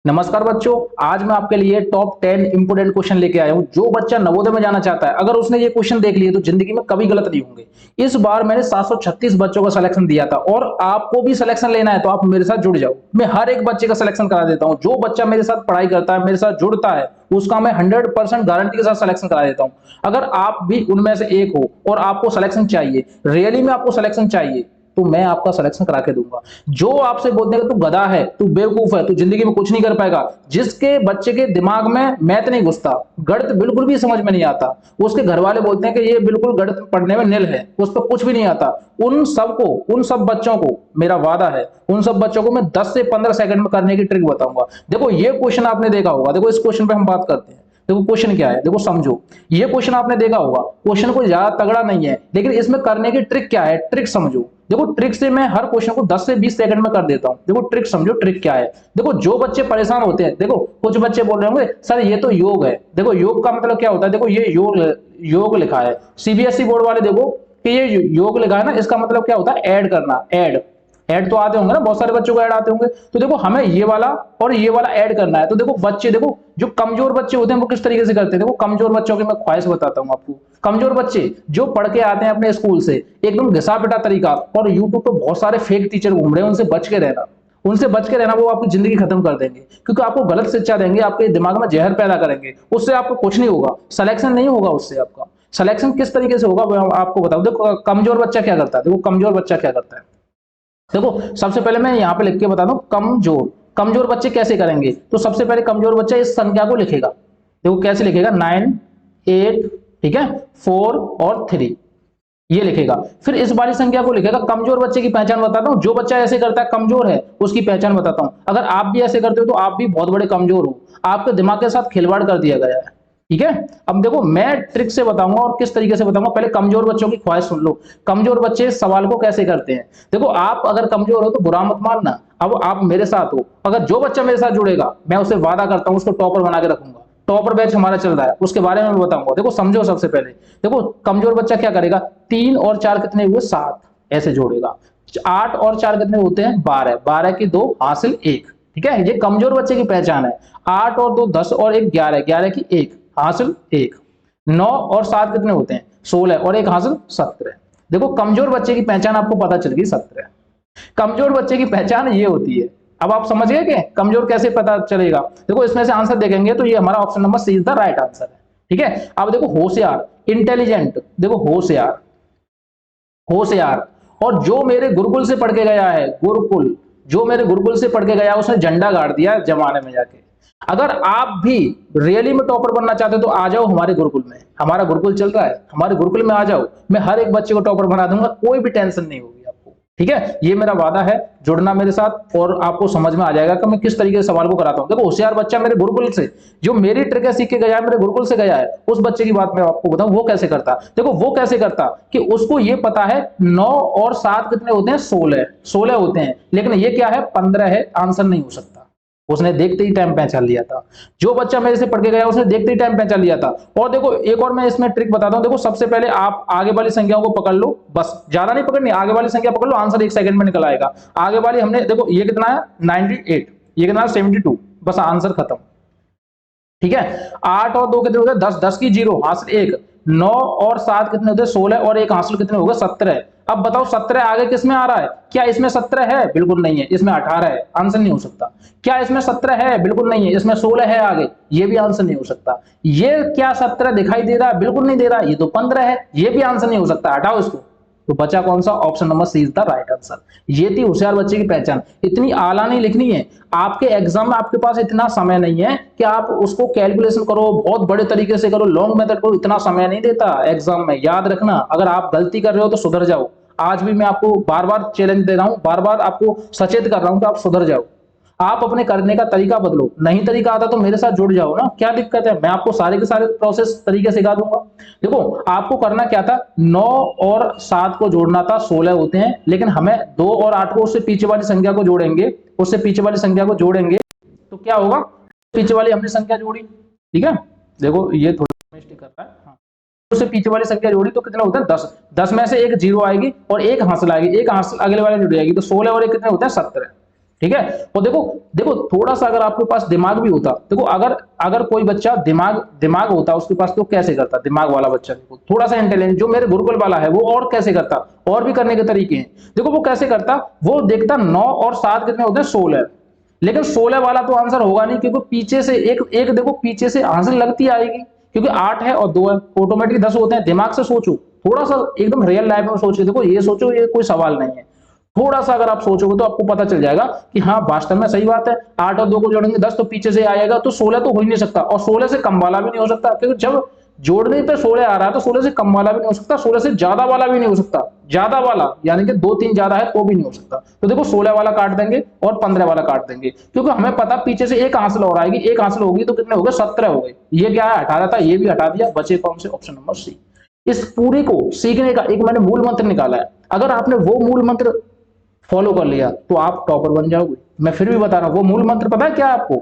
नमस्कार बच्चों। आज मैं आपके लिए टॉप 10 इंपोर्टेंट क्वेश्चन लेके आया हूं। जो बच्चा नवोदय में जाना चाहता है, अगर उसने ये क्वेश्चन देख लिए तो जिंदगी में कभी गलत नहीं होंगे। इस बार मैंने 736 बच्चों का सिलेक्शन दिया था और आपको भी सिलेक्शन लेना है तो आप मेरे साथ जुड़ जाओ। मैं हर एक बच्चे का सिलेक्शन करा देता हूं। जो बच्चा मेरे साथ पढ़ाई करता है, मेरे साथ जुड़ता है, उसका मैं 100% गारंटी के साथ सिलेक्शन करा देता हूं। अगर आप भी उनमें से एक हो और आपको सिलेक्शन चाहिए, रियली में आपको सिलेक्शन चाहिए, तो मैं आपका सिलेक्शन करा के दूंगा। जो आपसे बोलते हैं कि तू गधा है, तू बेवकूफ है, तू जिंदगी में कुछ नहीं कर पाएगा, जिसके बच्चे के दिमाग में मैथ नहीं घुसता, गणित बिल्कुल भी समझ में नहीं आता, उसके घर वाले बोलते हैं कि ये बिल्कुल गणित पढ़ने में निल है, उस पर कुछ भी नहीं आता, उन सब बच्चों को मेरा वादा है, उन सब बच्चों को मैं 10 से 15 सेकंड में करने की ट्रिक बताऊंगा। देखो ये क्वेश्चन आपने देखा होगा। देखो इस क्वेश्चन पे हम बात करते हैं। देखो क्वेश्चन क्या है, देखो समझो। ये क्वेश्चन आपने देखा होगा। क्वेश्चन कोई ज्यादा तगड़ा नहीं है, लेकिन इसमें करने की ट्रिक क्या है, ट्रिक समझो। देखो ट्रिक से मैं हर क्वेश्चन को 10 से 20 सेकंड में कर देता हूं। देखो ट्रिक समझो, ट्रिक क्या है। देखो जो बच्चे परेशान होते हैं, देखो कुछ बच्चे बोल रहे होंगे सर ये तो योग है। देखो योग का मतलब क्या होता है, देखो ये योग लिखा है। सीबीएसई बोर्ड वाले देखो कि ये योग लिखा है ना, इसका मतलब क्या होता है, ऐड करना। ऐड ऐड तो आते होंगे ना, बहुत सारे बच्चों को ऐड आते होंगे। तो देखो हमें ये वाला और ये वाला ऐड करना है। तो देखो बच्चे, देखो जो कमजोर बच्चे होते हैं वो किस तरीके से करते हैं। देखो कमजोर बच्चों की मैं ख्वाहिश बताता हूँ आपको। कमजोर बच्चे जो पढ़ के आते हैं अपने स्कूल से, एकदम घिसा पिटा तरीका, और यूट्यूब पे बहुत सारे फेक टीचर घूम रहे हैं, उनसे बच के रहना। उनसे बच के रहना, वो आपकी जिंदगी खत्म कर देंगे, क्योंकि आपको गलत शिक्षा देंगे, आपके दिमाग में जहर पैदा करेंगे। उससे आपको कुछ नहीं होगा, सिलेक्शन नहीं होगा उससे। आपका सिलेक्शन किस तरीके से होगा मैं आपको बताऊं। देखो कमजोर बच्चा क्या करता है, देखो कमजोर बच्चा क्या करता है। देखो सबसे पहले मैं यहाँ पे लिख के बता दूं, कमजोर कमजोर बच्चे कैसे करेंगे। तो सबसे पहले कमजोर बच्चा इस संख्या को लिखेगा। देखो कैसे लिखेगा, 9 8, ठीक है, 4 और 3, ये लिखेगा। फिर इस वाली संख्या को लिखेगा। कमजोर बच्चे की पहचान बताता हूं। जो बच्चा ऐसे करता है कमजोर है, उसकी पहचान बताता हूं। अगर आप भी ऐसे करते हो तो आप भी बहुत बड़े कमजोर हो। आपके दिमाग के साथ खिलवाड़ कर दिया गया है, ठीक है। अब देखो मैं ट्रिक से बताऊंगा और किस तरीके से बताऊंगा। पहले कमजोर बच्चों की ख्वाहिश सुन लो। कमजोर बच्चे इस सवाल को कैसे करते हैं। देखो आप अगर कमजोर हो तो बुरा मत मानना। अब आप मेरे साथ हो, अगर जो बच्चा मेरे साथ जुड़ेगा, मैं उसे वादा करता हूं उसको टॉपर बना के रखूंगा। टॉपर बैच हमारा चल रहा है, उसके बारे में मैं बताऊंगा। देखो समझो सबसे पहले। देखो कमजोर बच्चा क्या करेगा, 3 और 4 कितने हुए, 7, ऐसे जोड़ेगा। 8 और 4 कितने होते हैं, 12, 12 की 2 हासिल 1, ठीक है। ये कमजोर बच्चे की पहचान है। 8 और 2 10 और 1 11, 11 की 1 हासिल 1। 9 और 7 कितने होते हैं, 16 और 1 हासिल 17। देखो कमजोर बच्चे की पहचान आपको पता चल गई, 17। कमजोर बच्चे की पहचान ये होती है। अब आप समझ गए कि कमजोर कैसे पता चलेगा। देखो इसमें से आंसर देखेंगे तो ये हमारा option number C is the right answer है, ठीक है। अब देखो होशियार, इंटेलिजेंट, देखो होशियार, होशियार, और जो मेरे गुरुकुल से पढ़ के गया है, गुरुकुल, जो मेरे गुरुकुल से पढ़ के गया उसने झंडा गाड़ दिया जमाने में जाके। अगर आप भी रियली में टॉपर बनना चाहते हो तो आ जाओ हमारे गुरुकुल में। हमारा गुरुकुल चल रहा है, हमारे गुरुकुल में आ जाओ। मैं हर एक बच्चे को टॉपर बना दूंगा, कोई भी टेंशन नहीं होगी आपको, ठीक है। ये मेरा वादा है, जुड़ना मेरे साथ और आपको समझ में आ जाएगा कि मैं किस तरीके से सवाल को कराता हूं। देखो होशियार बच्चा मेरे गुरुकुल से, जो मेरी ट्रिक सीख के गया है, मेरे गुरुकुल से गया है, उस बच्चे की बात मैं आपको बताऊं वो कैसे करता। देखो वो कैसे करता कि उसको ये पता है 9 और 7 कितने होते हैं, 16, 16 होते हैं, लेकिन ये क्या है, 15 है, आंसर नहीं हो सकता। उसने देखते ही टाइम पहचान लिया था। जो बच्चा मेरे से पढ़ के गया उसने देखते ही टाइम पहचान लिया था। और देखो एक और मैं इसमें ट्रिक बताता हूं। देखो सबसे पहले आप आगे वाली संख्याओं को पकड़ लो, बस ज्यादा नहीं पकड़नी, आगे वाली संख्या पकड़ लो, आंसर 1 सेकंड में निकल आएगा। आगे वाली हमने, देखो ये कितना है 98, ये कितना है 72, बस आंसर खत्म, ठीक है। 8 और 2 कितने होते हैं, 10, 10 की 0 हासिल 1। 9 और 7 कितने होते हैं, 16 और 1 हासिल कितने हो गए, 17। अब बताओ 17 आगे किस में आ रहा है, क्या इसमें 17 है, बिल्कुल नहीं है, इसमें 18 है, आंसर नहीं हो सकता। क्या इसमें 17 है, बिल्कुल नहीं है, इसमें 16 है आगे, ये भी आंसर नहीं हो सकता। ये क्या 17 दिखाई दे रहा है, बिल्कुल नहीं दे रहा, ये तो 15 है, ये भी आंसर नहीं हो सकता, हटाओ इसको। तो बचा कौन सा, option number C is the right answer. ये थी होशियार बच्चे की पहचान। इतनी आला नहीं लिखनी है। आपके एग्जाम में आपके पास इतना समय नहीं है कि आप उसको कैलकुलेशन करो, बहुत बड़े तरीके से करो, लॉन्ग मेथड करो, इतना समय नहीं देता एग्जाम में, याद रखना। अगर आप गलती कर रहे हो तो सुधर जाओ। आज भी मैं आपको बार बार चैलेंज दे रहा हूं, बार बार आपको सचेत कर रहा हूं कि आप सुधर जाओ। आप अपने करने का तरीका बदलो। नहीं तरीका आता तो मेरे साथ जुड़ जाओ ना, क्या दिक्कत है, मैं आपको सारे के सारे प्रोसेस तरीके सिखा दूंगा। देखो आपको करना क्या था, 9 और 7 को जोड़ना था, 16 होते हैं, लेकिन हमें 2 और 8 को उससे पीछे वाली संख्या को जोड़ेंगे, उससे पीछे वाली संख्या को जोड़ेंगे तो क्या होगा, पीछे वाली हमने संख्या जोड़ी, ठीक है। देखो ये थोड़ा मिस्टेक कर रहा है, हाँ। उससे पीछे वाली संख्या जोड़ी तो कितना होता है, 10, 10 में से एक 0 आएगी और एक हासिल आएगी, एक हासिल अगले वाले जुड़ जाएगी, तो 16 और एक कितने होते हैं, 17। ठीक है। और देखो देखो थोड़ा सा अगर आपके पास दिमाग भी होता, देखो अगर अगर कोई बच्चा दिमाग दिमाग होता उसके पास, तो कैसे करता, दिमाग वाला बच्चा देखो थोड़ा सा इंटेलिजेंट, जो मेरे गुरुकुल वाला है वो और कैसे करता, और भी करने के तरीके हैं। देखो वो कैसे करता, वो देखता 9 और 7 कितने होते हैं, 16। लेकिन 16 वाला तो आंसर होगा नहीं, क्योंकि पीछे से एक एक देखो पीछे से आंसर लगती आएगी, क्योंकि 8 है और 2 है, ऑटोमेटिक 10 होते हैं। दिमाग से सोचो, थोड़ा सा एकदम रियल लाइफ में सोच के देखो, ये सोचो ये कोई सवाल नहीं है। थोड़ा सा अगर आप सोचोगे तो आपको पता चल जाएगा कि हाँ वास्तव में सही बात है, 8 और 2 को जोड़ेंगे 10, तो पीछे से आएगा, तो 16 तो हो ही नहीं सकता, और 16 से कम वाला भी नहीं हो सकता, क्योंकि जब जोड़ने पे 16 आ रहा है तो 16 से कम वाला भी नहीं हो सकता, 16 से ज्यादा वाला भी नहीं हो सकता, ज्यादा वाला यानी कि 2-3 ज्यादा है तो भी नहीं हो सकता। तो देखो 16 वाला काट देंगे और 15 वाला काट देंगे, क्योंकि हमें पता पीछे से एक हासिल और आएगी, एक हासिल होगी तो कितने हो गए, 17 हो गए। ये क्या है, 18 था, ये भी हटा दिया, बचे कौन से, ऑप्शन नंबर सी। इस पूरे को सीखने का एक मैंने मूल मंत्र निकाला है, अगर आपने वो मूल मंत्र फॉलो कर लिया तो आप टॉपर बन जाओगे। मैं फिर भी बता रहा हूं, वो मूल मंत्र पता है क्या आपको,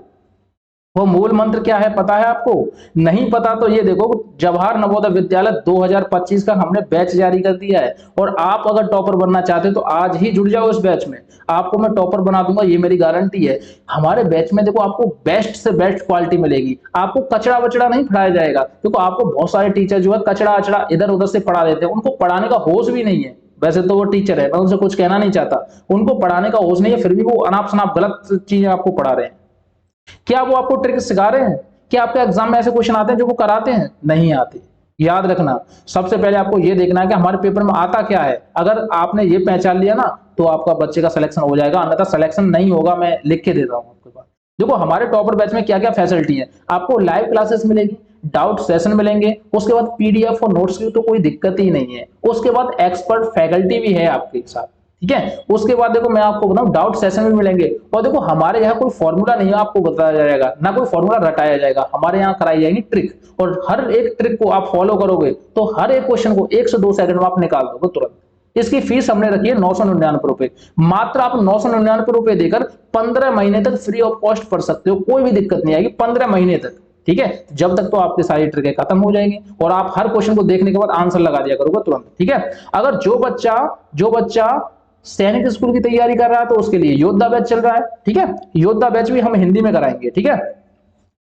वो मूल मंत्र क्या है पता है आपको? नहीं पता तो ये देखो, जवाहर नवोदय विद्यालय 2025 का हमने बैच जारी कर दिया है, और आप अगर टॉपर बनना चाहते हो तो आज ही जुड़ जाओ इस बैच में, आपको मैं टॉपर बना दूंगा, ये मेरी गारंटी है। हमारे बैच में देखो आपको बेस्ट से बेस्ट क्वालिटी मिलेगी, आपको कचड़ा वचड़ा नहीं पढ़ाया जाएगा। देखो आपको बहुत सारे टीचर जो है कचड़ा अचड़ा इधर उधर से पढ़ा देते हैं, उनको पढ़ाने का होश भी नहीं है। वैसे तो वो टीचर है, मैं उनसे कुछ कहना नहीं चाहता, उनको पढ़ाने का होश नहीं है, फिर भी वो अनाप शनाप गलत चीजें आपको पढ़ा रहे हैं। क्या वो आपको ट्रिक सिखा रहे हैं? क्या आपके एग्जाम में ऐसे क्वेश्चन आते हैं जो वो कराते हैं? नहीं आते। याद रखना, सबसे पहले आपको ये देखना है कि हमारे पेपर में आता क्या है। अगर आपने ये पहचान लिया ना तो आपका बच्चे का सिलेक्शन हो जाएगा, अन्यथा सिलेक्शन नहीं होगा, मैं लिख के देता हूं आपके पास। देखो हमारे टॉपर बैच में क्या क्या फैसिलिटी है, आपको लाइव क्लासेस मिलेगी, डाउट सेशन मिलेंगे, उसके बाद पीडीएफ और नोट्स की तो कोई दिक्कत ही नहीं है, उसके बाद एक्सपर्ट फैकल्टी भी है आपके साथ, ठीक है। उसके बाद देखो मैं आपको बताऊं, डाउट सेशन भी मिलेंगे, और देखो हमारे यहाँ कोई फॉर्मूला नहीं है आपको बताया जाएगा, ना कोई फॉर्मूला रटाया जाएगा, हमारे यहाँ कराई जाएगी ट्रिक, और हर एक ट्रिक को आप फॉलो करोगे तो हर एक क्वेश्चन को 1 से 2 सेकंड में आप निकाल दोगे तुरंत। इसकी फीस हमने रखी है 999 रुपए, मात्र आप 999 रुपए देकर 15 महीने तक फ्री ऑफ कॉस्ट पढ़ सकते हो, कोई भी दिक्कत नहीं आएगी 15 महीने तक, ठीक है। जब तक तो आपकी सारी ट्रिकें खत्म हो जाएंगी, और आप हर क्वेश्चन को देखने के बाद आंसर लगा दिया करोगे तुरंत, ठीक है। अगर जो बच्चा सैनिक स्कूल की तैयारी कर रहा है तो उसके लिए योद्धा बैच चल रहा है, ठीक है। योद्धा बैच भी हम हिंदी में कराएंगे, ठीक है।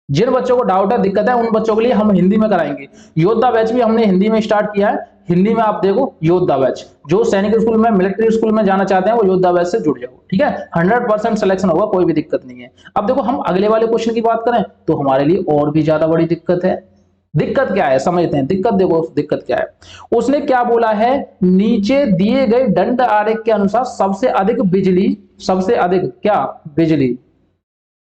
जिन बच्चों को डाउट है, दिक्कत है, उन बच्चों के लिए हम हिंदी में कराएंगे। योद्धा बैच भी हमने हिंदी में स्टार्ट किया है, हिंदी में आप देखो योद्धा बैच, जो सैनिक स्कूल में मिलिट्री स्कूल में जाना चाहते हैं वो योद्धा बैच से जुड़ जाओ, ठीक है। 100% सिलेक्शन होगा, कोई भी दिक्कत नहीं है। अब देखो हम अगले वाले क्वेश्चन की बात करें तो हमारे लिए और भी ज्यादा बड़ी दिक्कत है। दिक्कत क्या है समझते हैं, दिक्कत देखो दिक्कत क्या है। उसने क्या बोला है, नीचे दिए गए दंड आरेख के अनुसार सबसे अधिक बिजली, सबसे अधिक क्या, बिजली,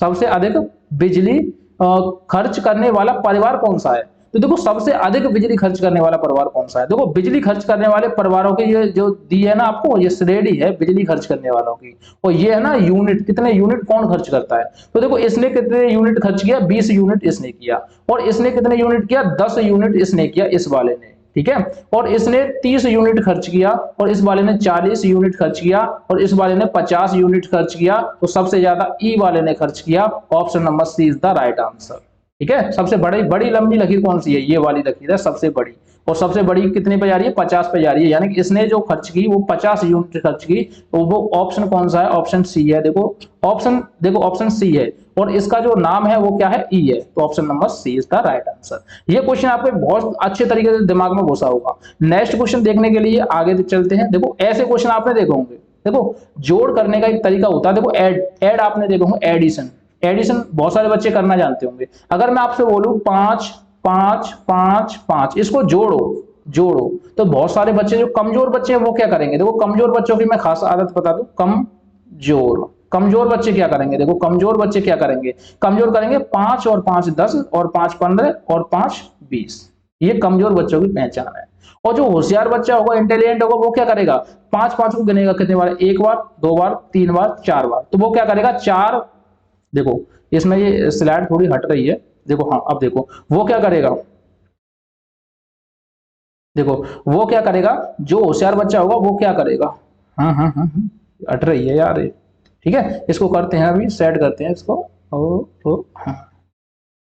सबसे अधिक बिजली खर्च करने वाला परिवार कौन सा है। तो देखो सबसे अधिक बिजली खर्च करने वाला परिवार कौन सा है, देखो बिजली खर्च करने वाले परिवारों की ये जो दी है ना आपको, ये श्रेणी है बिजली खर्च करने वालों की, और ये है ना यूनिट, कितने यूनिट कौन खर्च करता है। तो देखो इसने कितने यूनिट खर्च किया, 20 यूनिट इसने किया, और इसने कितने यूनिट किया, 10 यूनिट इसने किया, इस वाले ने, ठीक है। और इसने 30 यूनिट खर्च किया, और इस वाले ने 40 यूनिट खर्च किया, और इस वाले ने 50 यूनिट खर्च किया, तो सबसे ज्यादा ई वाले ने खर्च किया। Option number C is the right answer, ठीक है। सबसे बड़ी बड़ी लंबी लकीर कौन सी है, ये वाली लकीर है सबसे बड़ी, और सबसे बड़ी कितने पे जा रही है, 50 पे जा रही है, यानी कि इसने जो खर्च की वो 50 यूनिट खर्च की, तो वो ऑप्शन कौन सा है, ऑप्शन सी है। देखो ऑप्शन सी है, और इसका जो नाम है वो क्या है, ई है, तो option number C is the right answer. ये क्वेश्चन आपके बहुत अच्छे तरीके से दिमाग में घुसा होगा। नेक्स्ट क्वेश्चन देखने के लिए आगे चलते हैं। देखो ऐसे क्वेश्चन आपने देखे होंगे, देखो जोड़ करने का एक तरीका होता है, देखो ऐड आपने देखे होंगे, एडिशन, एडिशन बहुत सारे बच्चे करना जानते होंगे। अगर मैं आपसे बोलूं 5 5 5 5, इसको जोड़ो, तो बहुत सारे बच्चे जो कमजोर बच्चे हैं वो क्या करेंगे, देखो कमजोर बच्चों की मैं खास आदत बता दूं, कमजोर बच्चे क्या करेंगे, देखो कमजोर बच्चे क्या करेंगे, कमजोर करेंगे 5 और 5 10, और 5 15, और 5 20, ये कमजोर बच्चों की पहचान है। और जो होशियार बच्चा होगा, इंटेलिजेंट होगा, वो क्या करेगा, 5 5 को गिनेगा कितने बार, 1 बार 2 बार 3 बार 4 बार, तो वो क्या करेगा 4, देखो इसमें ये स्लाइड थोड़ी हट रही है, देखो हाँ अब देखो वो क्या करेगा, देखो वो क्या करेगा, जो होशियार बच्चा होगा वो क्या करेगा, हट रही है यार ये, ठीक है। इसको करते हैं अभी, सेट करते हैं इसको, हाँ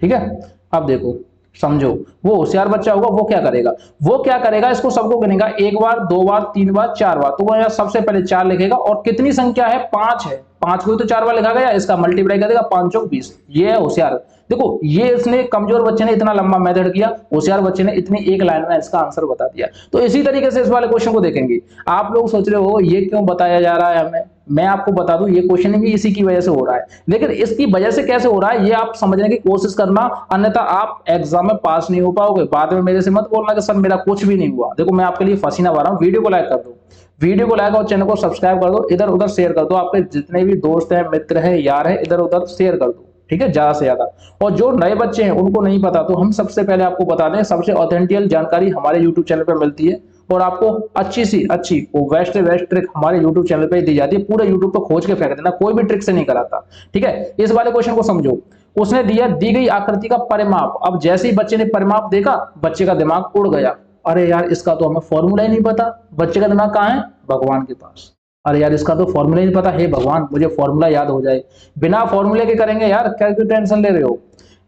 ठीक है। अब देखो समझो, वो होशियार बच्चा होगा वो क्या करेगा, इसको सबको गिनेगा 1 बार 2 बार 3 बार 4 बार, तो वो यहाँ सबसे पहले 4 लिखेगा, और कितनी संख्या है 5 है, 5 को तो 4 बार लिखा गया, इसका मल्टीप्लाई कर देगा 5 चौक 20। ये है होशियार। देखो ये इसने कमजोर बच्चे ने इतना लंबा मेथड किया, होशियार बच्चे ने इतनी एक लाइन में इसका आंसर बता दिया। तो इसी तरीके से इस वाले क्वेश्चन को देखेंगे। आप लोग सोच रहे हो ये क्यों बताया जा रहा है हमें, मैं आपको बता दूं ये क्वेश्चन भी इसी की वजह से हो रहा है, लेकिन इसकी वजह से कैसे हो रहा है ये आप समझने की कोशिश करना, अन्यथा आप एग्जाम में पास नहीं हो पाओगे। बाद में मेरे से मत बोलना कि सर मेरा कुछ भी नहीं हुआ। देखो मैं आपके लिए पसीना बहा रहा हूं। वीडियो को लाइक कर दो, वीडियो को लाइक और चैनल को सब्सक्राइब कर दो, इधर उधर शेयर कर दो, आपके जितने भी दोस्त हैं, मित्र हैं, यार हैं, इधर उधर शेयर कर दो, ठीक है, ज्यादा से ज्यादा। और जो नए बच्चे हैं उनको नहीं पता, तो हम सबसे पहले आपको बता दें, सबसे ऑथेंटिकल जानकारी हमारे यूट्यूब चैनल पर मिलती है और आपको अच्छी सी अच्छी बेस्ट से बेस्ट ट्रिक हमारे यूट्यूब चैनल पे दी जाती है। पूरे यूट्यूब पे खोज के फेंक देना, कोई भी ट्रिक से नहीं कराता, ठीक है। इस वाले क्वेश्चन को समझो। उसने दिया दी गई आकृति का परिमाप। अब जैसे ही बच्चे ने परिमाप देखा, बच्चे का दिमाग उड़ गया। अरे यार इसका तो हमें फॉर्मूला ही नहीं पता। बच्चे का दिमाग कहाँ है? भगवान के पास। अरे यार इसका तो फॉर्मूला ही नहीं पता, हे भगवान मुझे फॉर्मूला याद हो जाए। बिना फॉर्मूले के करेंगे यार, क्या क्यों टेंशन ले रहे हो।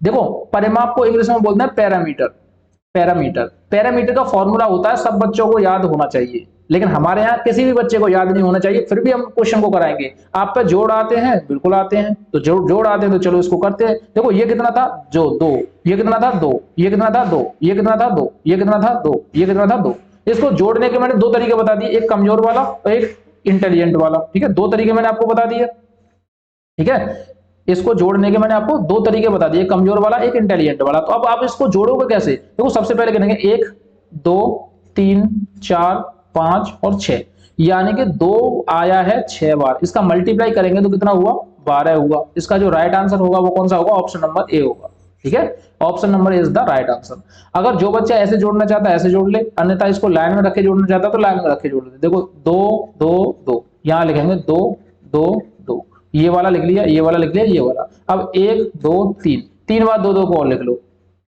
देखो परिमाप को इंग्लिश में बोलते हैं पैरामीटर। पैरामीटर पैरामीटर का फॉर्मूला होता है, सब बच्चों को याद होना चाहिए, लेकिन हमारे यहाँ किसी भी बच्चे को याद नहीं होना चाहिए, फिर भी हम क्वेश्चन को कराएंगे। आप पे जोड़ आते हैं, बिल्कुल आते हैं, तो जोड़ आते हैं तो चलो इसको करते हैं। देखो ये कितना था? जो 2, ये कितना था? 2, ये कितना था? 2, ये कितना था? 2, ये कितना था? 2, ये कितना था? 2। इसको जोड़ने के मैंने 2 तरीके बता दिए, एक कमजोर वाला और एक इंटेलिजेंट वाला, ठीक है। 2 तरीके मैंने आपको बता दिए, ठीक है। इसको जोड़ने के मैंने आपको 2 तरीके बता दिए, कमजोर वाला, एक इंटेलिजेंट वाला। तो अब आप इसको जोड़ोगे कैसे? देखो सबसे पहले करेंगे 1 2 3 4 5 और 6, यानी कि 2 आया है 6 बार। इसका मल्टीप्लाई करेंगे तो कितना हुआ? 12 हुआ। इसका जो राइट आंसर होगा वो कौन सा होगा? ऑप्शन नंबर ए होगा, ठीक है। Option number is the right answer. अगर जो बच्चा ऐसे जोड़ना चाहता है ऐसे जोड़ ले, अन्यथा इसको लाइन में रख के जोड़ना चाहता है तो लाइन में रख के जोड़ ले। देखो 2 2 2, यहां लिखेंगे 2 2 2, ये वाला लिख लिया, ये वाला लिख लिया, ये वाला। अब 1 2 3, 3 बार 2 2 को और लिख लो,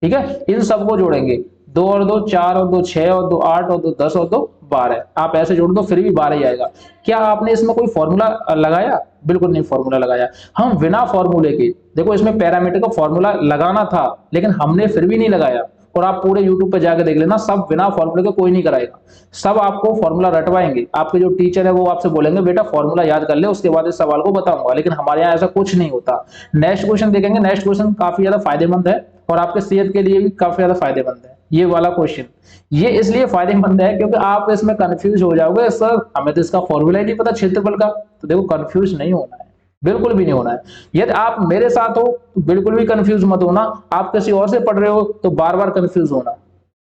ठीक है। इन सबको जोड़ेंगे, 2 और 2 4 और 2 6 और 2 8 और 2 10 और 2 12। आप ऐसे जोड़ दो फिर भी 12 ही आएगा। क्या आपने इसमें कोई फॉर्मूला लगाया? बिल्कुल नहीं फॉर्मूला लगाया। हम बिना फॉर्मूले के, देखो इसमें पैरामीटर का फॉर्मूला लगाना था लेकिन हमने फिर भी नहीं लगाया। और आप पूरे यूट्यूब पे जाके देख लेना, सब बिना फॉर्मूले के कोई नहीं कराएगा, सब आपको फॉर्मूला रटवाएंगे। आपके जो टीचर है वो आपसे बोलेंगे बेटा फॉर्मूला याद कर ले, उसके बाद इस सवाल को बताऊंगा, लेकिन हमारे यहाँ ऐसा कुछ नहीं होता। नेक्स्ट क्वेश्चन देखेंगे। नेक्स्ट क्वेश्चन काफी ज्यादा फायदेमंद है और आपके सेहत के लिए भी काफी ज्यादा फायदेमंद है। ये वाला क्वेश्चन ये इसलिए फायदेमंद है क्योंकि आप इसमें कंफ्यूज हो जाओगे, सर हमें तो इसका फॉर्मूला ही नहीं पता क्षेत्रफल का। तो देखो कंफ्यूज नहीं होना है, बिल्कुल भी नहीं होना है। यदि आप मेरे साथ हो तो बिल्कुल भी कंफ्यूज मत होना। आप किसी और से पढ़ रहे हो तो बार बार कंफ्यूज होना,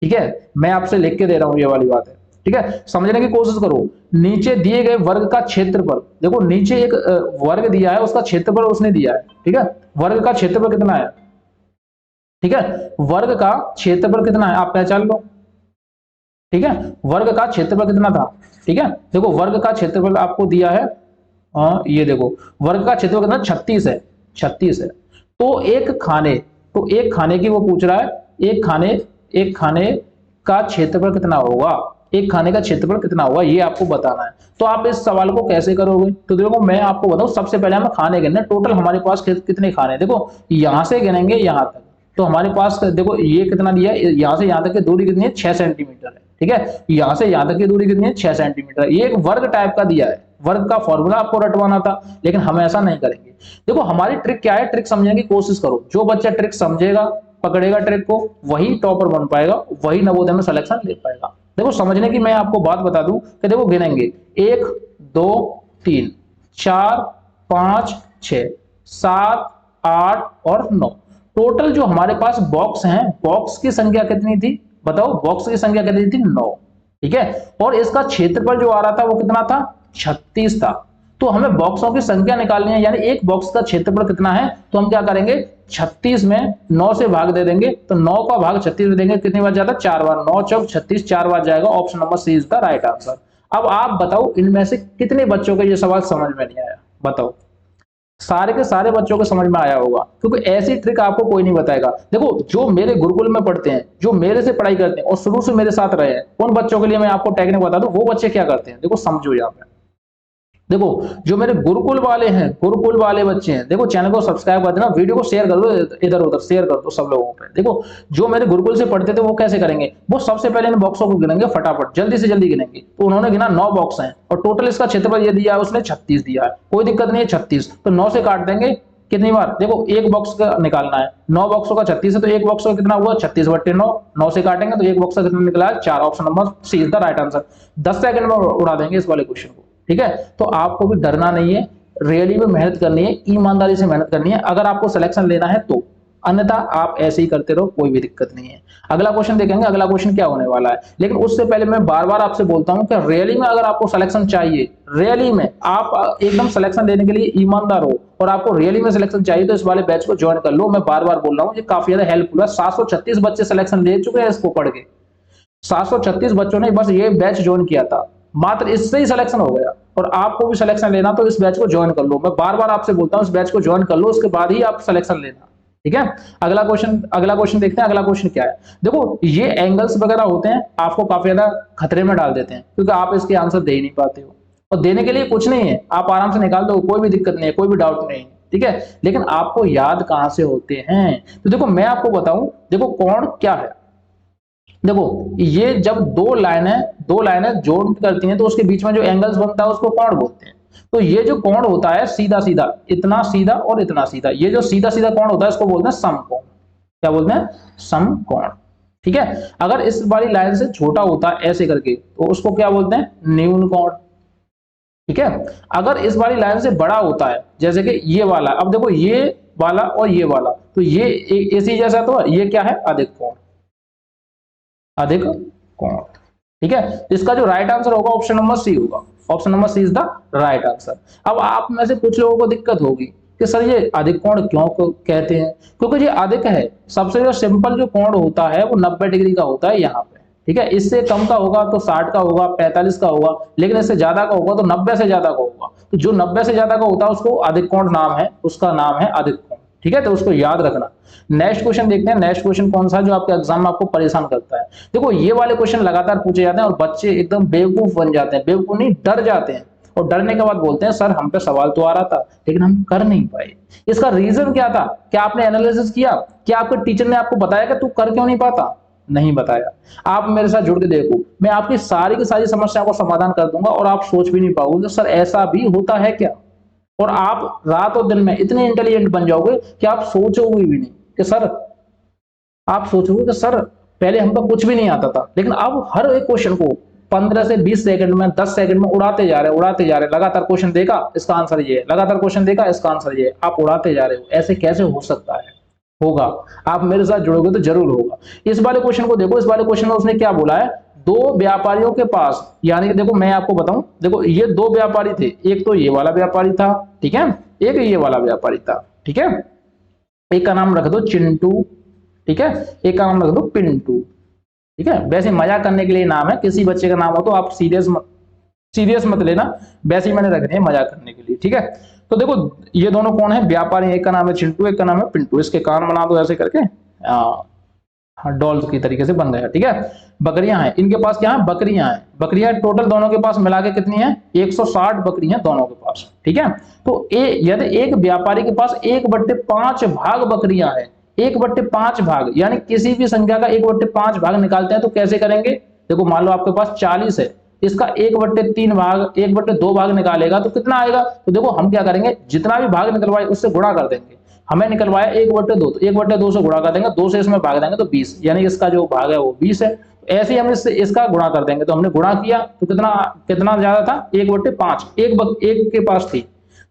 ठीक है। मैं आपसे लिख के दे रहा हूं, ये वाली बात है, ठीक है। समझने की कोशिश करो। नीचे दिए गए वर्ग का क्षेत्रफल, देखो नीचे एक वर्ग दिया है, उसका क्षेत्रफल उसने दिया है, ठीक है। वर्ग का क्षेत्रफल कितना है? ठीक है, वर्ग का क्षेत्रफल कितना है आप पहचान लो, ठीक है। वर्ग का क्षेत्रफल कितना था? ठीक है, देखो वर्ग का क्षेत्रफल आपको दिया है, ये देखो वर्ग का क्षेत्रफल कितना? 36 है, 36 है। तो एक खाने की वो पूछ रहा है, एक खाने का क्षेत्रफल कितना होगा? एक खाने का क्षेत्रफल कितना होगा ये आपको बताना है। तो आप इस सवाल को कैसे करोगे? तो देखो मैं आपको बताऊं, सबसे पहले हमें खाने गिनने। टोटल हमारे पास कितने खाने? देखो यहां से गिनेंगे यहां तक, तो हमारे पास देखो ये कितना दिया है, यहां से यहां तक की दूरी कितनी है? 6 सेंटीमीटर है, ठीक है। यहां से यहां तक की दूरी कितनी है? 6 सेंटीमीटर। ये एक वर्ग टाइप का दिया है, वर्ग का फॉर्मूला आपको रटवाना था, लेकिन हम ऐसा नहीं करेंगे। देखो हमारी ट्रिक क्या है, ट्रिक समझने की कोशिश करो। जो बच्चा ट्रिक समझेगा, पकड़ेगा ट्रिक को, वही टॉपर बन पाएगा, वही नवोदय में सिलेक्शन ले पाएगा। देखो समझने की मैं आपको बात बता दूं कि देखो गिनेंगे 1 2 3 4 5 6 7 8 और 9। टोटल जो हमारे पास बॉक्स हैं, बॉक्स की संख्या कितनी थी बताओ? बॉक्स की संख्या कितनी थी? 9, ठीक है। और इसका क्षेत्रफल जो आ रहा था वो कितना था? 36 था। तो हमें बॉक्सों की संख्या निकालनी है, यानी एक बॉक्स का क्षेत्रफल कितना है, तो हम क्या करेंगे? 36 में 9 से भाग दे देंगे, तो 9 का भाग 36 में देंगे, कितनी बार जाता है? 4 बार। 9 चौक 36, 4 बार जाएगा। Option number C is the right answer. अब आप बताओ इनमें से कितने बच्चों को ये सवाल समझ में नहीं आया? बताओ। सारे के सारे बच्चों को समझ में आया होगा, क्योंकि ऐसी ट्रिक आपको कोई नहीं बताएगा। देखो जो मेरे गुरुकुल में पढ़ते हैं, जो मेरे से पढ़ाई करते हैं और शुरू से मेरे साथ रहे हैं, उन बच्चों के लिए मैं आपको टेक्निक बता दूं। वो बच्चे क्या करते हैं, देखो समझो यहाँ पे। देखो जो मेरे गुरुकुल वाले हैं, गुरुकुल वाले बच्चे हैं, देखो चैनल को सब्सक्राइब कर देना, वीडियो को शेयर कर दो, इधर उधर शेयर कर दो सब लोगों पे। देखो जो मेरे गुरुकुल से पढ़ते थे वो कैसे करेंगे, वो सबसे पहले इन बॉक्सों को गिनेंगे फटाफट, जल्दी से जल्दी गिनेंगे। तो उन्होंने गिना 9 बॉक्स हैं और टोटल इसका क्षेत्रफल ये दिया है, उसने 36 दिया है, कोई दिक्कत नहीं है 36, तो 9 से काट देंगे कितनी बार, देखो एक बॉक्स का निकालना है, 9 बॉक्सों का 36 है, तो एक बॉक्स का कितना हुआ 36/9, 9 से काटेंगे तो एक बॉक्स का कितना निकला है 4। Option number C is the right answer. 10 second में उड़ा देंगे इस वाले क्वेश्चन को, ठीक है। तो आपको भी डरना नहीं है, रियली में मेहनत करनी है, ईमानदारी से मेहनत करनी है अगर आपको सिलेक्शन लेना है तो, अन्यथा आप ऐसे ही करते रहो, कोई भी दिक्कत नहीं है। अगला क्वेश्चन देखेंगे, अगला क्वेश्चन क्या होने वाला है, लेकिन उससे पहले मैं बार बार आपसे बोलता हूं कि रियली में अगर आपको सिलेक्शन चाहिए, रियली में आप एकदम सिलेक्शन लेने के लिए ईमानदार हो और आपको रियली में सिलेक्शन चाहिए, तो इस वाले बैच को ज्वाइन कर लो। मैं बार बार बोल रहा हूँ, ये काफी ज्यादा हेल्पफुल है। 736 बच्चे सिलेक्शन ले चुके हैं इसको पढ़ के, 736 बच्चों ने बस ये बैच ज्वाइन किया था, मात्र इससे ही सिलेक्शन हो गया। और आपको भी सिलेक्शन लेना तो इस बैच को ज्वाइन कर लो, मैं बार बार आपसे बोलता हूं इस बैच को ज्वाइन कर लो, उसके बाद ही आप सिलेक्शन लेना, ठीक है। अगला क्वेश्चन देखते हैं। अगला क्वेश्चन क्या है, देखो ये एंगल्स वगैरह होते हैं, आपको काफी ज्यादा खतरे में डाल देते हैं क्योंकि आप इसके आंसर दे ही नहीं पाते हो, और देने के लिए कुछ नहीं है, आप आराम से निकाल दो, कोई भी दिक्कत नहीं है, कोई भी डाउट नहीं है, ठीक है। लेकिन आपको याद कहां से होते हैं, तो देखो मैं आपको बताऊं, देखो कोण क्या है, देखो ये जब दो लाइनें जोड़ करती हैं तो उसके बीच में जो एंगल्स बनता है उसको कोण बोलते हैं। तो ये जो कोण होता है सीधा सीधा, इतना सीधा और इतना सीधा, ये जो सीधा सीधा कोण होता है इसको बोलते हैं समकोण। क्या बोलते हैं, समकोण, ठीक है। अगर इस वाली लाइन से छोटा होता है ऐसे करके तो उसको क्या बोलते हैं, न्यून कोण, ठीक है। अगर इस वाली लाइन से बड़ा होता है जैसे कि ये वाला, अब देखो ये वाला और ये वाला, तो ये इसी जैसा, तो ये क्या है, अधिक कोण, अधिक कोण, ठीक है। इसका जो राइट आंसर होगा ऑप्शन नंबर सी होगा, option number C is the right answer. अब आप में से कुछ लोगों को दिक्कत होगी कि सर ये अधिक कोण क्यों कहते हैं, क्योंकि ये अधिक है, सबसे जो सिंपल जो कोण होता है वो 90 डिग्री का होता है यहाँ पे, ठीक है। इससे कम का होगा तो 60 का होगा, 45 का होगा, लेकिन इससे ज्यादा का होगा तो 90 से ज्यादा का होगा। तो जो 90 से ज्यादा का होता है उसको अधिक कोण नाम है, उसका नाम है अधिक कोण, ठीक है। तो उसको याद रखना। नेक्स्ट क्वेश्चन देखते हैं, नेक्स्ट क्वेश्चन कौन सा है जो आपके एग्जाम में आपको परेशान करता है। देखो ये वाले क्वेश्चन लगातार पूछे जाते हैं और बच्चे एकदम बेवकूफ बन जाते हैं, बेवकूफ नहीं डर जाते हैं, और डरने के बाद बोलते हैं सर हम पे सवाल तो आ रहा था लेकिन हम कर नहीं पाए। इसका रीजन क्या था, क्या आपने एनालिसिस किया, क्या आपके टीचर ने आपको बताया कि तू कर क्यों नहीं पाता, नहीं बताया। आप मेरे साथ जुड़ के देखो, मैं आपकी सारी की सारी समस्याओं को समाधान कर दूंगा और आप सोच भी नहीं पाओगे सर ऐसा भी होता है क्या, और आप रात और दिन में इतने इंटेलिजेंट बन जाओगे कि आप सोचोगे भी नहीं कि सर, आप सोचोगे कि सर पहले हमको कुछ भी नहीं आता था, लेकिन अब हर एक क्वेश्चन को 15 से 20 सेकंड में, 10 सेकंड में उड़ाते जा रहे, लगातार क्वेश्चन देखा इसका आंसर ये है, लगातार क्वेश्चन देखा इसका आंसर ये है, आप उड़ाते जा रहे हो। ऐसे कैसे हो सकता है, होगा, आप मेरे साथ जुड़ोगे तो जरूर होगा। इस वाले क्वेश्चन को देखो, इस वाले क्वेश्चन में उसने क्या बोला है, दो व्यापारियों के पास, यानी कि देखो मैं आपको बताऊं, देखो ये दो व्यापारी थे, एक तो ये वाला व्यापारी था, ठीक है, एक ये वाला व्यापारी था, ठीक है। एक का नाम रख दो चिंटू, ठीक है, एक का नाम रख दो पिंटू, ठीक है। वैसे मजाक करने के लिए नाम है, किसी बच्चे का नाम हो तो आप सीरियस मत लेना, वैसे ही मैंने रख दिया मजाक करने के लिए, ठीक है। तो देखो ये दोनों कौन है, व्यापारी, एक का नाम है चिंटू, एक का नाम है पिंटू। इसके कान बना दो ऐसे करके, डॉल्स की तरीके से बन गया, ठीक है। बकरियां हैं इनके पास, क्या है, बकरियां हैं, बकरियां टोटल दोनों के पास मिला के कितनी है, 160 बकरियां दोनों के पास, ठीक है। तो यदि एक व्यापारी के पास 1/5 भाग बकरियां है, 1/5 भाग, यानी किसी भी संख्या का 1/5 भाग निकालते हैं तो कैसे करेंगे, देखो मान लो आपके पास 40 है, इसका 1/3 भाग, 1/2 भाग निकालेगा तो कितना आएगा, तो देखो हम क्या करेंगे, जितना भी भाग निकलवाए उससे गुणा कर देंगे। हमें निकलवाया 1/2, तो 1/2 से गुणा कर देंगे, 2 से इसमें भाग देंगे तो 20, यानी इसका जो भाग है वो 20 है। ऐसे ही हम इसका गुणा कर देंगे, तो हमने गुणा किया तो कितना कितना ज्यादा था, 1/5, एक के पास थी,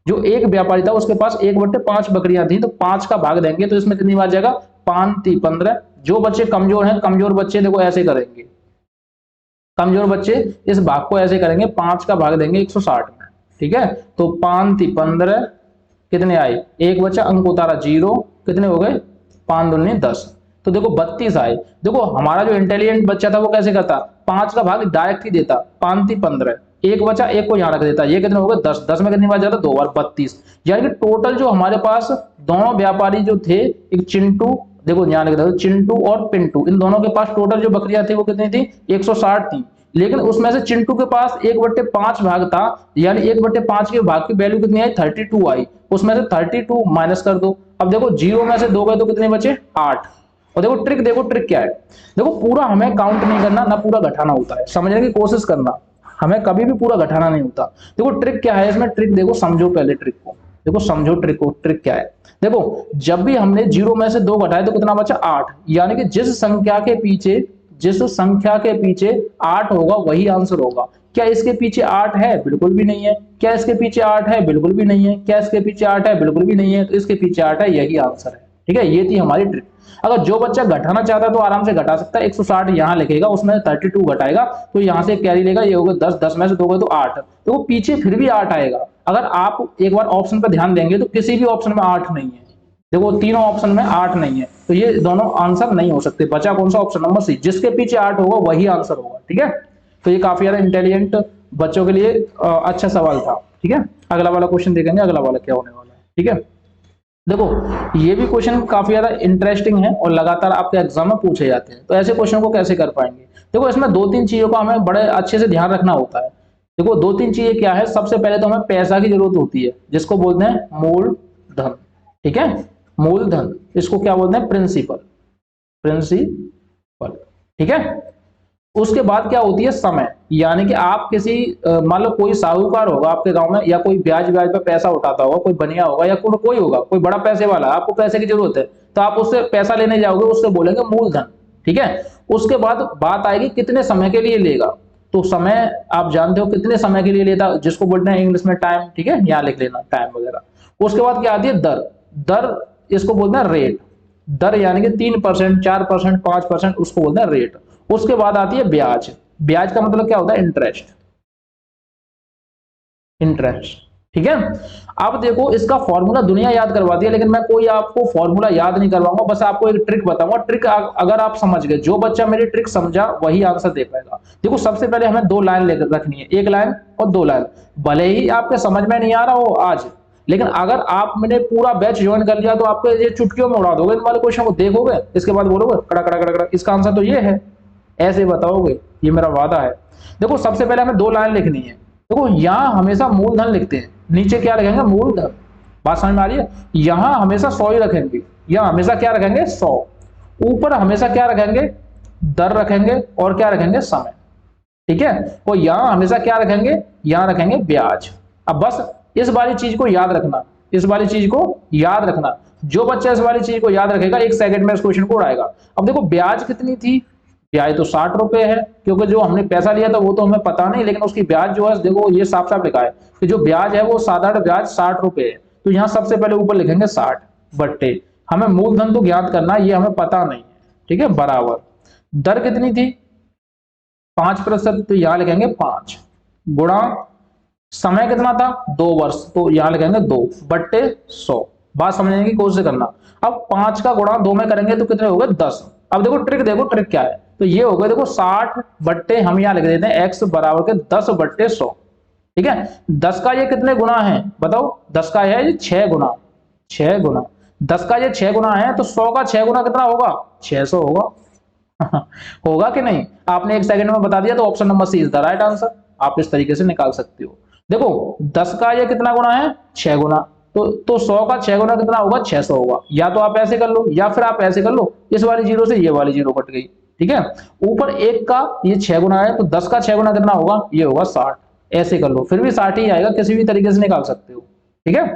जो एक व्यापारी था उसके पास 1/5 बकरियां थी, तो 5 का भाग देंगे तो इसमें कितनी बार जाएगा, 5 × 15। जो बच्चे कमजोर हैं, कमजोर बच्चे देखो ऐसे करेंगे, कमजोर बच्चे इस भाग को ऐसे करेंगे, 5 का भाग देंगे 160 में, ठीक है। तो 5 × 15 कितने आए, एक बच्चा अंक उतारा 0, कितने हो गए, 5 दूनी 10, तो देखो 32 आए। देखो हमारा जो इंटेलिजेंट बच्चा था वो कैसे करता, 5 का भाग डायरेक्ट ही देता, 5 × 15, एक बचा, एक को यहाँ रख देता, ये कितने हो गए 10, 10 में कितनी बार जाता, 2 बार, 32। यानी कि टोटल जो हमारे पास दोनों व्यापारी जो थे, एक चिंटू, देखो यहाँ लिख दो चिंटू और पिंटू, इन दोनों के पास टोटल जो बकरियां थी वो कितनी थी, 160 थी। लेकिन उसमें से चिंटू के पास 1/5 भाग था, यानी 1/5 के भाग की वैल्यू कितनी आई, 32 आई। उसमें से 32 माइनस कर दो। अब देखो 0 में से 2 गए तो कितने बचे, 8। और देखो ट्रिक क्या है, देखो पूरा हमें काउंट नहीं करना, ना पूरा घटाना होता है, समझने की कोशिश करना, हमें कभी भी पूरा घटाना नहीं होता। देखो ट्रिक क्या है इसमें, ट्रिक देखो, समझो पहले ट्रिक को, देखो समझो ट्रिक को। ट्रिक क्या है, देखो जब भी हमने 0 में से 2 घटाए तो कितना बचा, 8। यानी कि जिस संख्या के पीछे 8 होगा वही आंसर होगा। क्या इसके पीछे 8 है, बिल्कुल भी नहीं है। क्या इसके पीछे 8 है, बिल्कुल भी नहीं है। क्या इसके पीछे 8 है, बिल्कुल भी नहीं है। तो इसके पीछे 8 है, यही आंसर है। ठीक है, ये थी हमारी ट्रिक। अगर जो बच्चा घटाना चाहता है तो आराम से घटा सकता है, 160 यहाँ लिखेगा, उसमें 32 घटाएगा तो यहाँ से कैरी लेगा, ये होगा 10, 10 में से 2 गए तो 8, तो वो पीछे फिर भी 8 आएगा। अगर आप एक बार ऑप्शन पर ध्यान देंगे तो किसी भी ऑप्शन में 8 नहीं है, देखो तीनों ऑप्शन में 8 नहीं है, तो ये दोनों आंसर नहीं हो सकते। बचा कौन सा, ऑप्शन नंबर सी, जिसके पीछे 8 होगा वही आंसर होगा। ठीक है, तो ये काफी ज्यादा इंटेलिजेंट बच्चों के लिए अच्छा सवाल था। ठीक है, अगला वाला क्वेश्चन देखेंगे, अगला वाला क्या होने वाला है। ठीक है, देखो ये भी क्वेश्चन काफी ज्यादा इंटरेस्टिंग है और लगातार आपके एग्जाम में पूछे जाते हैं, तो ऐसे क्वेश्चन को कैसे कर पाएंगे। देखो इसमें 2-3 चीजों का हमें बड़े अच्छे से ध्यान रखना होता है। देखो 2-3 चीजें क्या है, सबसे पहले तो हमें पैसा की जरूरत होती है, जिसको बोलते हैं मूलधन। ठीक है, मूलधन, इसको क्या बोलते हैं, प्रिंसिपल, प्रिंसिपल। ठीक है, उसके बाद क्या होती है, समय। यानी कि आप किसी मान लो कोई साहूकार होगा आपके गांव में, या कोई ब्याज ब्याज पर पैसा उठाता होगा, कोई बनिया होगा, या कोई होगा, कोई बड़ा पैसे वाला, आपको पैसे की जरूरत है तो आप उससे पैसा लेने जाओगे, उससे बोलेंगे मूलधन। ठीक है, उसके बाद बात आएगी कितने समय के लिए लेगा, तो समय आप जानते हो कितने समय के लिए लेता, जिसको बोलते हैं इंग्लिश में टाइम। ठीक है, यहाँ लिख लेना टाइम वगैरह। उसके बाद क्या आती है, दर। दर इसको बोलते हैं रेट, दर यानी कि 3%, 4%, 5%, उसको बोलते हैं रेट। उसके बाद आती है ब्याज। ब्याज का मतलब क्या होता है, इंटरेस्ट, इंटरेस्ट। ठीक है, अब देखो इसका फॉर्मूला दुनिया याद करवाती है, लेकिन मैं कोई आपको फॉर्मूला याद नहीं करवाऊंगा, बस आपको एक ट्रिक बताऊंगा। ट्रिक अगर आप समझ गए, जो बच्चा मेरी ट्रिक समझा वही आंसर दे पाएगा। देखो सबसे पहले हमें 2 लाइन रखनी है, 1 लाइन और 2 लाइन। भले ही आपके समझ में नहीं आ रहा हो आज, लेकिन अगर आप मैंने पूरा बैच ज्वाइन कर लिया तो आपको ये चुटकियों में उड़ा दोगे, इन वाले क्वेश्चन को देखोगे, इसके बाद बोलोगे कड़ा कड़ा कड़ा कड़ा इसका आंसर तो ये है, ऐसे बताओगे, ये मेरा वादा है। देखो सबसे पहले हमें 2 लाइन लिखनी है। देखो यहां हमेशा मूलधन लिखते हैं, नीचे क्या रखेंगे, मूलधन। बात समझ में आ रही है, यहां हमेशा 100 ही रखेंगे, यहां हमेशा क्या रखेंगे, 100। ऊपर हमेशा क्या रखेंगे, दर रखेंगे, और क्या रखेंगे, समय। ठीक है, और यहां हमेशा क्या रखेंगे, यहां रखेंगे ब्याज। अब बस इस वाली चीज को याद रखना, इस वाली चीज को याद रखना। जो बच्चा इस वाली चीज को याद रखेगा 1 सेकंड में इस क्वेश्चन को उड़ाएगा। अब देखो ब्याज कितनी थी, ब्याज तो 60 रुपए है, क्योंकि जो हमने पैसा लिया था वो तो हमें पता नहीं, लेकिन उसकी ब्याज जो है देखो ये साफ साफ लिखा है कि जो ब्याज है वो साधारण ब्याज 60 रुपए है। तो यहाँ सबसे पहले ऊपर लिखेंगे 60 बट्टे, हमें मूलधन तो ज्ञात करना, ये हमें पता नहीं है। ठीक है, बराबर दर कितनी थी, 5%, तो यहाँ लिखेंगे 5, गुणा समय कितना था, 2 वर्ष, तो यहाँ लिखेंगे 2 बट्टे 100। बात समझने की कोशिश करना। अब 5 का गुणा 2 में करेंगे तो कितने हो गए, 10। अब देखो ट्रिक, देखो ट्रिक क्या है, तो ये हो गए देखो 60 बट्टे, हम यहाँ लिख देते हैं x बराबर के 10 बट्टे 100। ठीक है, 10 का ये कितने गुना है बताओ, 10 का है ये 6 गुना, 6 गुना 10 का ये 6 गुना है, तो 100 का 6 गुना कितना होगा, 600 होगा। होगा कि नहीं, आपने 1 सेकंड में बता दिया, तो option number C is the right answer. आप इस तरीके से निकाल सकते हो। देखो 10 का ये कितना गुना है, 6 गुना, तो 100 का 6 गुना कितना होगा, 600 होगा। या तो आप ऐसे कर लो, या फिर आप ऐसे कर लो, इस वाली जीरो से ये वाली जीरो कट गई। ठीक है, ऊपर 1 का ये 6 गुना है, तो 10 का 6 गुना कितना होगा, ये होगा 60। ऐसे कर लो, फिर भी 60 ही आएगा, किसी भी तरीके से निकाल सकते हो। ठीक है,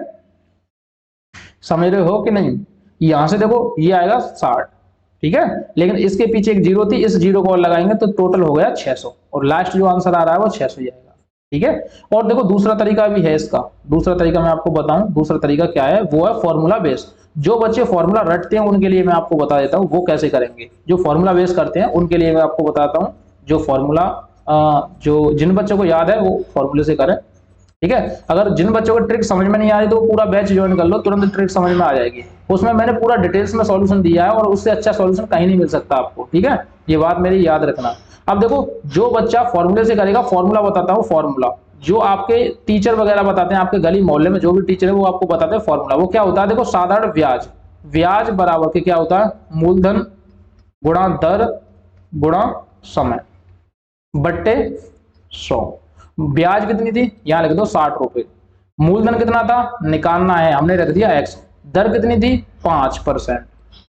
समझ रहे हो कि नहीं, यहां से देखो ये आएगा 60। ठीक है, लेकिन इसके पीछे एक जीरो थी, इस जीरो को और लगाएंगे तो टोटल हो गया 600, और लास्ट जो आंसर आ रहा है वो 600 ही आएगा। ठीक है, और देखो दूसरा तरीका भी है इसका, दूसरा तरीका मैं आपको बताऊं, दूसरा तरीका क्या है, वो है फॉर्मूला बेस। जो बच्चे फॉर्मूला रटते हैं उनके लिए मैं आपको बता देता हूं वो कैसे करेंगे, जो फॉर्मूला बेस करते हैं उनके लिए मैं आपको बताता हूं, जो फॉर्मूला जो जिन बच्चों को याद है वो फॉर्मूले से करें। ठीक है, अगर जिन बच्चों को ट्रिक समझ में नहीं आ रही तो पूरा बैच ज्वाइन कर लो, तुरंत ट्रिक समझ में आ जाएगी। उसमें मैंने पूरा डिटेल्स में सॉल्यूशन दिया है, और उससे अच्छा सॉल्यूशन कहीं नहीं मिल सकता आपको। ठीक है, ये बात मेरी याद रखना। अब देखो जो बच्चा फॉर्मूले से करेगा, फॉर्मूला बताता हूँ, फॉर्मूला जो आपके टीचर वगैरह बताते हैं, आपके गली मोहल्ले में जो भी टीचर है वो आपको बताते हैं फॉर्मूला, वो क्या होता है, देखो साधारण ब्याज, ब्याज बराबर के क्या होता है, मूलधन गुणा दर गुणा समय। बट्टे 100। ब्याज कितनी थी, यहां लिख दो 60 रुपए। मूलधन कितना था, निकालना है, हमने रख दिया x। दर कितनी थी, 5%।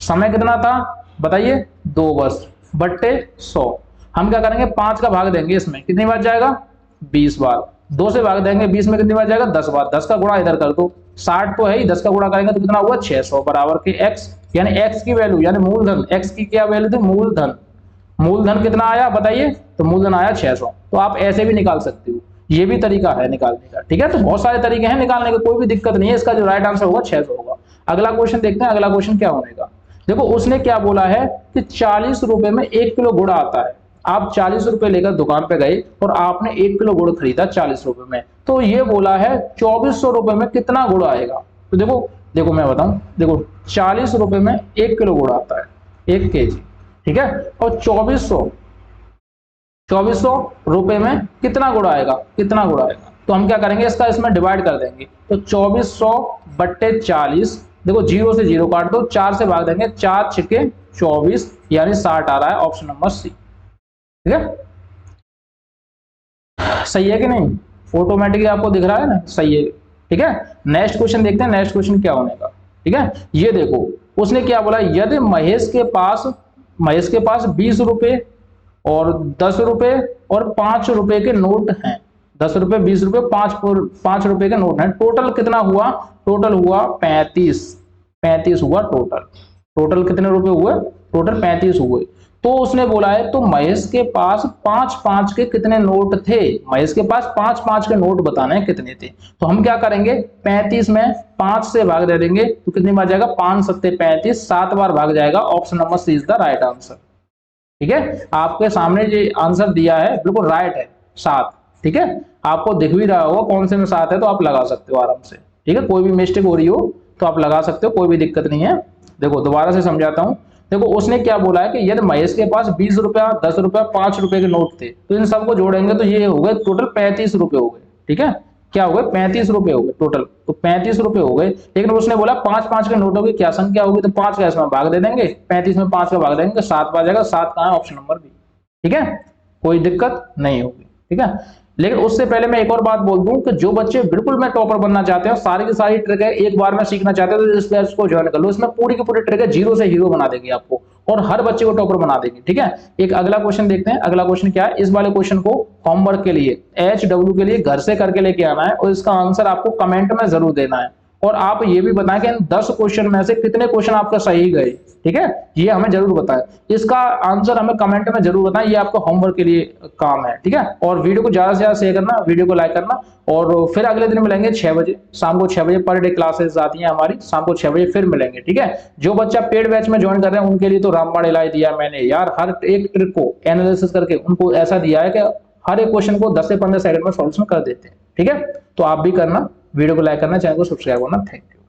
समय कितना था बताइए, 2 वर्ष, बट्टे 100। हम क्या करेंगे, 5 का भाग देंगे, इसमें कितनी बार जाएगा, 20 बार। 2 से भाग देंगे, 20 में कितनी बार जाएगा, 10 बार। 10 का गुणा इधर कर दो, 60 तो है ही, 10 का गुणा करेंगे तो कितना हुआ, 600 बराबर के x। यानी x की वैल्यू, यानी मूलधन, x की क्या वैल्यू थी, मूलधन। मूलधन कितना आया बताइए, तो मूलधन आया 600। तो आप ऐसे भी निकाल सकते हो, ये भी तरीका है निकालने का, ठीक है। तो बहुत सारे तरीके हैं निकालने के, कोई भी दिक्कत नहीं है। इसका जो राइट आंसर होगा 600 होगा। अगला क्वेश्चन देखते हैं, अगला क्वेश्चन क्या होने का। देखो उसने क्या बोला है कि 40 रुपए में 1 किलो गुड़ आता है। आप 40 रुपए लेकर दुकान पे गए और आपने 1 किलो गुड़ खरीदा 40 रुपए में, तो ये बोला है 2400 रुपए में कितना गुड़ आएगा। तो देखो देखो मैं बताऊं, देखो 40 रुपए में 1 किलो गुड़ आता है, 1 केजी, ठीक है। और 2400 रुपए में कितना गुड़ आएगा, कितना गुड़ आएगा। तो हम क्या करेंगे, इसका इसमें डिवाइड कर देंगे। तो 2400 बट्टे 40, देखो 0 से 0 काट दो, 4 से भाग देंगे, 4 छिके 24, यानी 60 आ रहा है, ऑप्शन नंबर सी, ठीक है। सही है कि नहीं, ऑटोमेटिकली आपको दिख रहा है ना, सही है, ठीक है। नेक्स्ट क्वेश्चन देखते हैं, नेक्स्ट क्वेश्चन क्या होने का, ठीक है। ये देखो उसने क्या बोला, यदि महेश के पास 20 रुपए और 10 रुपए और 5 रुपए के नोट हैं। 10 रुपए, 20 रुपए, 5 रुपए के नोट हैं। टोटल कितना हुआ, टोटल हुआ 35 हुआ टोटल। टोटल कितने रुपए हुए, टोटल 35 हुए। तो उसने बोला है, तो महेश के पास 5-5 के कितने नोट थे, महेश के पास 5-5 के नोट बताने हैं कितने थे। तो हम क्या करेंगे, 35 में 5 से भाग दे देंगे, तो कितनी बार जाएगा, 5 सत्ते 35, 7 बार भाग जाएगा। Option number C is the right answer, ठीक है। आपके सामने जो आंसर दिया है बिल्कुल राइट है, 7, ठीक है। आपको दिख भी रहा होगा कौन से में 7 है, तो आप लगा सकते हो आराम से, ठीक है। कोई भी मिस्टेक हो रही हो तो आप लगा सकते हो, कोई भी दिक्कत नहीं है। देखो दोबारा से समझाता हूं। देखो उसने क्या बोला है कि यदि महेश के पास 20 रुपया, 10 रुपया, 5 रुपए के नोट थे, तो इन सबको जोड़ेंगे तो ये हो गए टोटल 35 रुपए हो गए, ठीक है। क्या हो गए, 35 रुपए हो गए टोटल, तो 35 रुपए हो गए। लेकिन उसने बोला 5-5 के नोटों की क्या संख्या होगी, तो 5 का इसमें भाग दे देंगे, 35 में 5 का भाग देंगे, 7 बार जाएगा। 7 कहां है, ऑप्शन नंबर बी, ठीक है। कोई दिक्कत नहीं होगी, ठीक है। लेकिन उससे पहले मैं एक और बात बोल दूं कि जो बच्चे बिल्कुल में टॉपर बनना चाहते हैं, सारी की सारी ट्रिक है एक बार में सीखना चाहते हैं, तो इस बैच को ज्वाइन कर लो। इसमें पूरी की पूरी ट्रिक है, जीरो से हीरो बना देंगे आपको, और हर बच्चे को टॉपर बना देंगे, ठीक है। एक अगला क्वेश्चन देखते हैं। अगला क्वेश्चन क्या है, इस वाले क्वेश्चन को होमवर्क के लिए HW के लिए घर से करके लेके आना है, और इसका आंसर आपको कमेंट में जरूर देना है। और आप ये भी बताएं कि इन 10 क्वेश्चन में से कितने क्वेश्चन आपका सही गए, ठीक है। ये हमें जरूर बताएं, इसका आंसर हमें कमेंट में जरूर बताएं। ये आपका होमवर्क के लिए काम है, ठीक है। और वीडियो को ज्यादा से ज्यादा शेयर करना, वीडियो को लाइक करना। और फिर अगले दिन मिलेंगे 6 बजे, शाम को 6 बजे पर डे क्लासेस आती हैं हमारी, शाम को 6 बजे फिर मिलेंगे, ठीक है। जो बच्चा पेड बैच में ज्वाइन कर रहे हैं उनके लिए तो रामबाण इलाज दिया मैंने यार, हर एक ट्रिक को एनालिसिस करके उनको ऐसा दिया है कि हर एक क्वेश्चन को 10 से 15 सेकंड में सॉल्यूशन कर देते हैं, ठीक है। तो आप भी करना, वीडियो को लाइक करना, चैनल को सब्सक्राइब करना। Thank you.